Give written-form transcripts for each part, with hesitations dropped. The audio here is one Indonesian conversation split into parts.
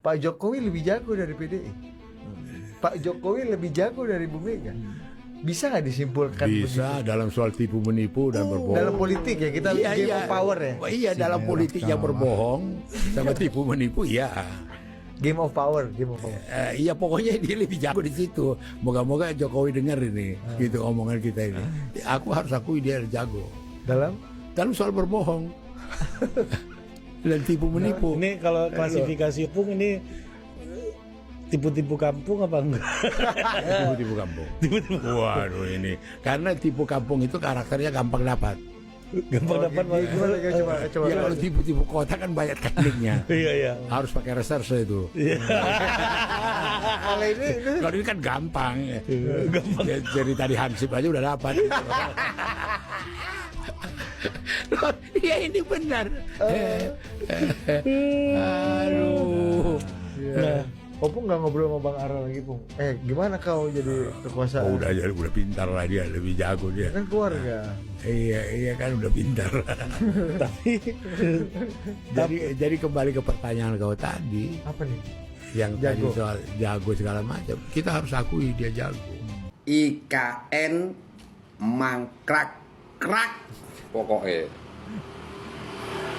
Pak Jokowi lebih jago dari PDI. Pak Jokowi lebih jago dari Bu Mega. Bisa nggak disimpulkan Bisa begitu? dalam soal tipu menipu dan berbohong. Dalam politik ya, kita game of power ya. Iya, dalam politik yang berbohong sama tipu menipu ya. Game of power, game of power. Iya, pokoknya dia lebih jago di situ. Moga-moga Jokowi dengar ini, gitu omongan kita ini. Aku harus akui dia jago Dalam soal berbohong dan tipu menipu. Ini kalau klasifikasi Pung ini tipu-tipu kampung apa enggak? Tipu-tipu kampung. Waduh ini, karena tipu kampung itu karakternya gampang dapat. Gampang dapat gimana, coba. Ya kalau tipu-tipu kota kan banyak tekniknya. Iya. Harus pakai reserse itu. Kalau ini Kalau ini kan gampang. Jadi tadi Hansip aja udah dapat. Ya ini benar. Aduh. Nah, Opung nggak ngobrol sama Bang Ara lagi, Pung. Gimana kau jadi kekuasaan? Oh, udah pintar lah dia, lebih jago dia. Kan keluarga. Iya kan udah pintar. jadi kembali ke pertanyaan kau tadi, Apa nih? yang tadi Jago. soal jago segala macam, kita harus akui dia jago. IKN mangkrak pokoknya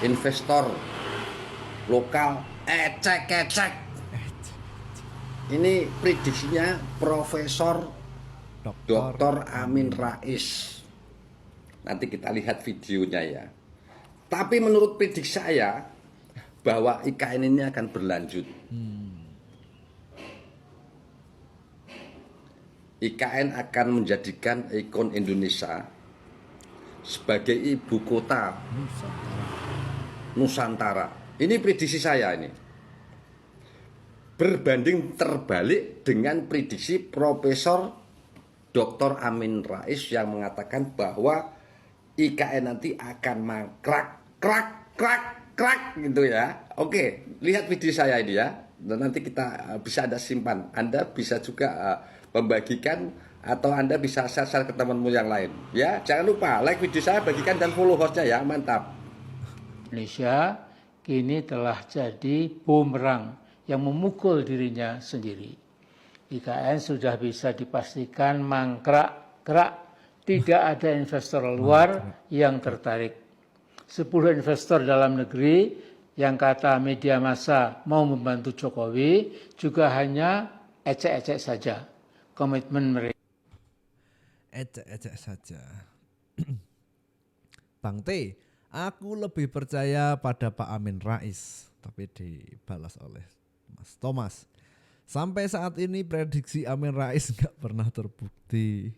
investor lokal ecek. Ini prediksinya Profesor Dr. Amin Rais. Nanti kita lihat videonya ya. Tapi menurut prediksi saya bahwa IKN ini akan berlanjut. IKN akan menjadikan ikon Indonesia sebagai ibu kota Nusantara. Ini prediksi saya ini. Berbanding terbalik dengan prediksi Profesor Dr. Amin Rais yang mengatakan bahwa IKN nanti akan mangkrak gitu ya. Oke, lihat video saya ini ya. Dan nanti kita bisa Anda simpan. Anda bisa juga membagikan atau Anda bisa share ke temanmu yang lain. Ya, jangan lupa like video saya, bagikan dan follow hostnya ya. Mantap. Indonesia kini telah jadi bumerang yang memukul dirinya sendiri. IKN sudah bisa dipastikan mangkrak, tidak ada investor luar yang tertarik. 10 investor dalam negeri yang kata media massa mau membantu Jokowi juga hanya ecek-ecek saja. Komitmen mereka. Ecek-ecek saja. Bang T, aku lebih percaya pada Pak Amin Rais, tapi dibalas oleh Mas Thomas. Sampai saat ini prediksi Amin Rais nggak pernah terbukti.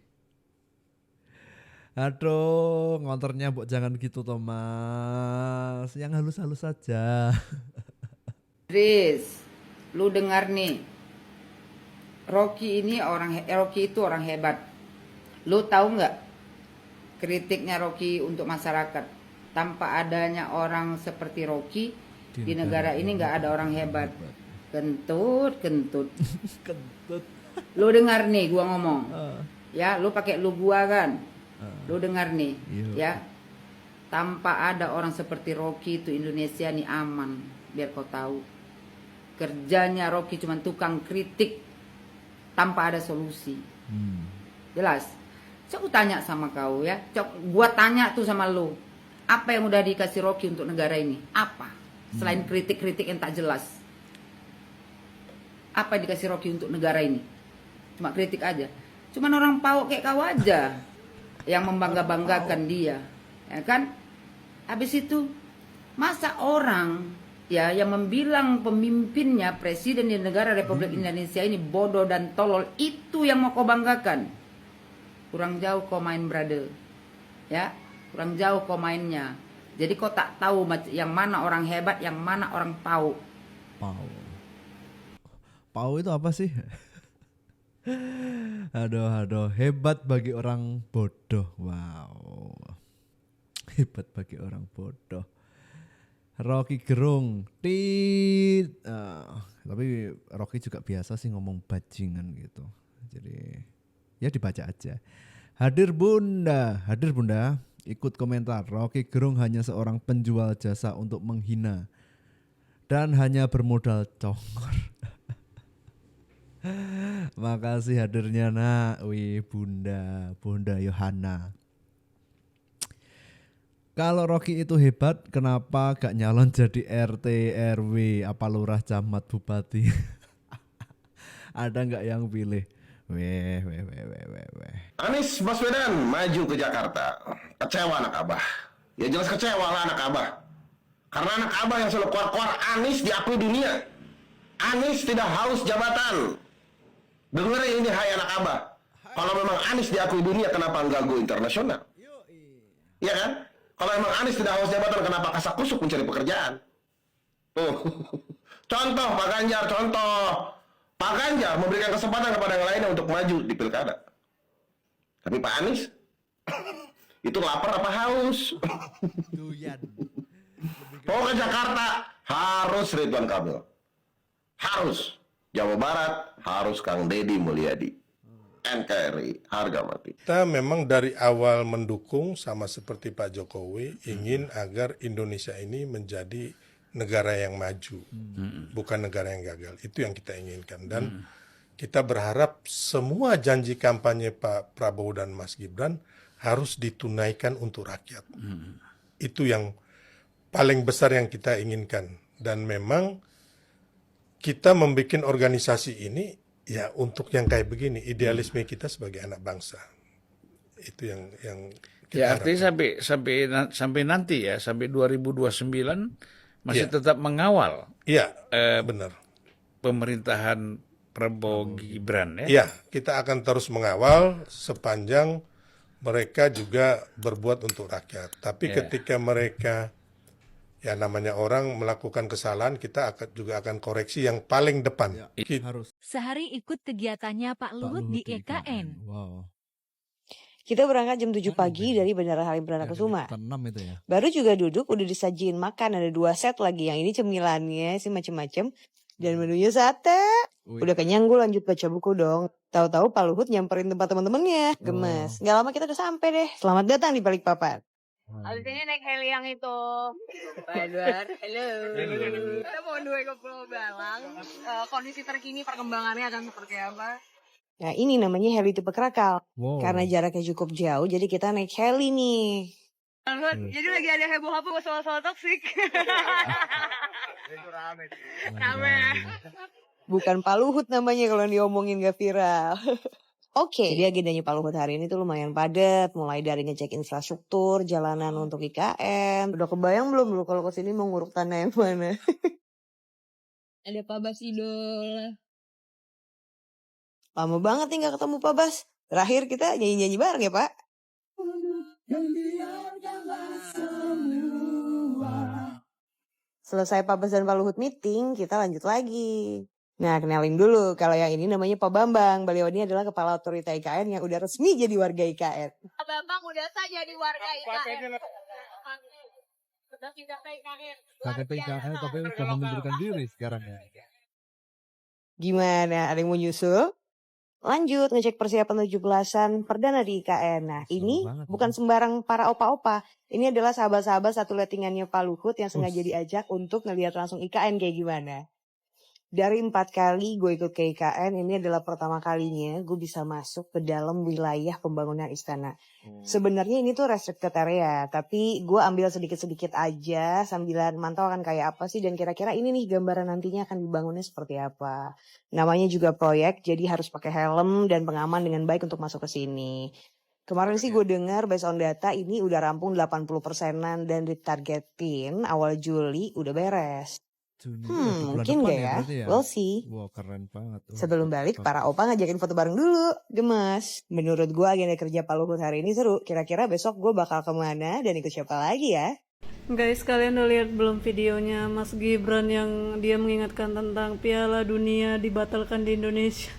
Aduh, ngontornya mbok jangan gitu Thomas. Yang halus-halus saja. Riz, lu dengar nih. Rocky itu orang hebat. Lu tahu nggak kritiknya Rocky untuk masyarakat? Tanpa adanya orang seperti Rocky di negara ini nggak ada orang hebat. Kentut. Kentut. Lu dengar nih gua ngomong. Ya, lu pakai lu gua kan. Lu dengar nih, ya. Tanpa ada orang seperti Rocky itu Indonesia nih aman, biar kau tahu. Kerjanya Rocky cuma tukang kritik tanpa ada solusi. Jelas? Coba tanya sama kau ya. Gua tanya tuh sama lu. Apa yang udah dikasih Rocky untuk negara ini? Apa? Selain kritik-kritik yang tak jelas. Apa yang dikasih Rocky untuk negara ini? Cuma kritik aja. Cuman orang pau kayak kau aja yang membangga-banggakan dia. Ya kan? Habis itu masa orang ya yang membilang pemimpinnya presiden di negara Republik Indonesia ini bodoh dan tolol, itu yang mau kau banggakan. Kurang jauh kau main, brother. Ya, kurang jauh kau mainnya. Jadi kau tak tahu yang mana orang hebat, yang mana orang pau. Pau itu apa sih? Aduh, hebat bagi orang bodoh. Wow. Hebat bagi orang bodoh. Rocky Gerung. Tapi Rocky juga biasa sih ngomong bajingan gitu. Jadi ya dibaca aja. Hadir bunda, ikut komentar. Rocky Gerung hanya seorang penjual jasa untuk menghina dan hanya bermodal congor. Makasih hadirnya nak, wih Bunda Yohana. Kalau Rocky itu hebat, kenapa gak nyalon jadi RT, RW, apa lurah, camat, bupati? Ada nggak yang pilih? Weh. Anies Baswedan maju ke Jakarta. Kecewa anak Abah. Ya jelas kecewa lah anak Abah. Karena anak Abah yang selalu keluar-keluar, Anies diakui dunia. Anies tidak haus jabatan. Dengerin ini hai anak Abah. Kalau memang Anies diakui dunia, kenapa enggak go internasional? Iya kan? Kalau memang Anies tidak haus jabatan, kenapa kasak kusuk mencari pekerjaan? Contoh Pak Ganjar, contoh. Pak Ganjar memberikan kesempatan kepada yang lainnya untuk maju di pilkada. Tapi Pak Anies itu lapar apa haus? Mau ke Jakarta harus Ridwan Kamil. Harus. Jawa Barat harus Kang Deddy Mulyadi. NKRI harga mati. Kita memang dari awal mendukung sama seperti Pak Jokowi ingin agar Indonesia ini menjadi negara yang maju, bukan negara yang gagal. Itu yang kita inginkan dan kita berharap semua janji kampanye Pak Prabowo dan Mas Gibran harus ditunaikan untuk rakyat. Itu yang paling besar yang kita inginkan dan memang kita membuat organisasi ini ya untuk yang kayak begini, idealisme kita sebagai anak bangsa. Itu yang kita Ya artinya harapkan. sampai nanti ya, sampai 2029 masih tetap mengawal Iya, benar. pemerintahan Prabowo Gibran ya. Iya, kita akan terus mengawal sepanjang mereka juga berbuat untuk rakyat. Tapi ketika mereka ya namanya orang melakukan kesalahan, kita juga akan koreksi yang paling depan. Harus Sehari ikut kegiatannya Pak Luhut di EKN. Wow. Kita berangkat jam 7 pagi dari Bandara Halim Perdana Kusuma. 6 itu ya. Baru juga duduk udah disajiin makan, ada 2 set lagi. Yang ini cemilannya sih macem-macem dan menunya sate. Udah kenyang gue lanjut baca buku dong. Tahu-tahu Pak Luhut nyamperin tempat teman-temannya. Gemes. Gak lama kita udah sampai deh. Selamat datang di Balikpapan. Abis ini naik heli yang itu. Edward, halo. Kita mau dua ke Pulau Balang. Kondisi terkini perkembangannya akan seperti apa? Nah ini namanya heli tipe Krakal. Wow. Karena jaraknya cukup jauh jadi kita naik heli nih. Jadi lagi ada heboh-heboh soal toksik. Rame. Bukan Pak Luhut namanya kalau diomongin gak viral. Oke, jadi agendanya Pak Luhut hari ini tuh lumayan padat. Mulai dari ngecek infrastruktur, jalanan untuk IKN. Udah kebayang belum lu kalau kesini mau nguruk tanah yang mana? Ada Pak Bas Idol. Lama banget nih gak ketemu Pak Bas. Terakhir kita nyanyi-nyanyi bareng ya Pak. Selesai Pak Bas dan Pak Luhut meeting, kita lanjut lagi. Nah, kenalin dulu. Kalau yang ini namanya Pak Bambang. Beliau ini adalah Kepala Otorita IKN yang udah resmi jadi warga IKN. Pak Bambang udah saja jadi warga IKN. Sudah tidak ke IKN. KTP IKN tapi udah mengundurkan diri sekarang ya. Gimana? Ada yang mau nyusul? Lanjut ngecek persiapan 17-an perdana di IKN. Nah, ini bukan sembarang para opa-opa. Ini adalah sahabat-sahabat satu lettingannya Pak Luhut yang sengaja diajak untuk ngelihat langsung IKN kayak gimana. Dari 4 kali gue ikut ke IKN, ini adalah pertama kalinya gue bisa masuk ke dalam wilayah pembangunan istana. Sebenarnya ini tuh restricted area, tapi gue ambil sedikit-sedikit aja sambil mantau akan kayak apa sih dan kira-kira ini nih gambaran nantinya akan dibangunnya seperti apa. Namanya juga proyek, jadi harus pakai helm dan pengaman dengan baik untuk masuk ke sini. Kemarin sih gue dengar based on data ini udah rampung 80%-an dan ditargetin awal Juli udah beres. Mungkin gak ya? We'll see. Wow, keren banget. Sebelum balik, para opa ngajakin foto bareng dulu. Gemes. Menurut gue agenda kerja Pak Luhut hari ini seru. Kira-kira besok gue bakal kemana dan ikut siapa lagi ya? Guys, kalian udah lihat belum videonya Mas Gibran yang dia mengingatkan tentang Piala Dunia dibatalkan di Indonesia?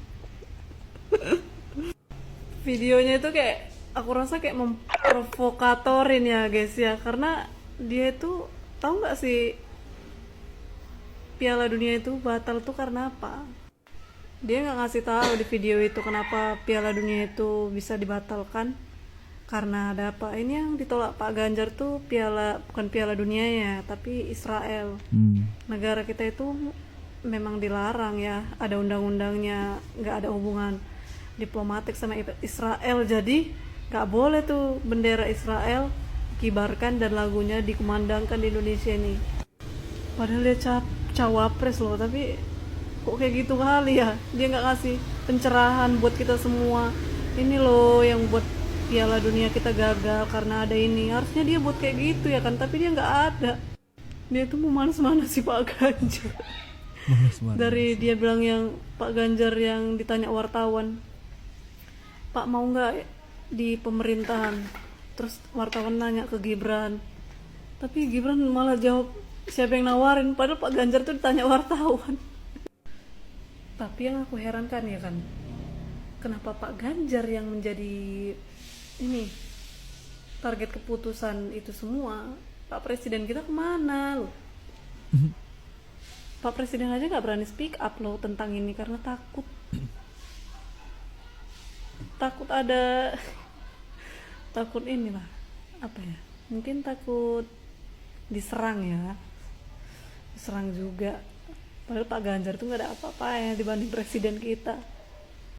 Videonya itu kayak, aku rasa kayak memprovokatorin ya guys ya. Karena dia itu, tahu gak sih Piala Dunia itu batal tuh karena apa? Dia nggak ngasih tahu di video itu kenapa Piala Dunia itu bisa dibatalkan. Karena ada apa? Ini yang ditolak Pak Ganjar tuh bukan piala dunianya, tapi Israel. Negara kita itu memang dilarang ya, ada undang-undangnya, nggak ada hubungan diplomatik sama Israel. Jadi nggak boleh tuh bendera Israel kibarkan dan lagunya dikumandangkan di Indonesia ini. Padahal dia cawapres loh, tapi kok kayak gitu kali ya? Dia nggak kasih pencerahan buat kita semua. Ini loh yang buat Piala Dunia kita gagal karena ada ini. Harusnya dia buat kayak gitu ya kan, tapi dia nggak ada. Dia tuh mau manas-manas si Pak Ganjar. Dari dia bilang yang Pak Ganjar yang ditanya wartawan, Pak mau nggak di pemerintahan? Terus wartawan nanya ke Gibran, tapi Gibran malah jawab siapa yang nawarin, padahal Pak Ganjar tuh ditanya wartawan. Tapi yang aku herankan ya kan, kenapa Pak Ganjar yang menjadi ini target keputusan itu semua? Pak Presiden kita kemana loh? Pak Presiden aja nggak berani speak up loh tentang ini karena takut ada takut inilah apa ya, mungkin takut diserang juga. Padahal Pak Ganjar tuh nggak ada apa-apa ya dibanding presiden kita.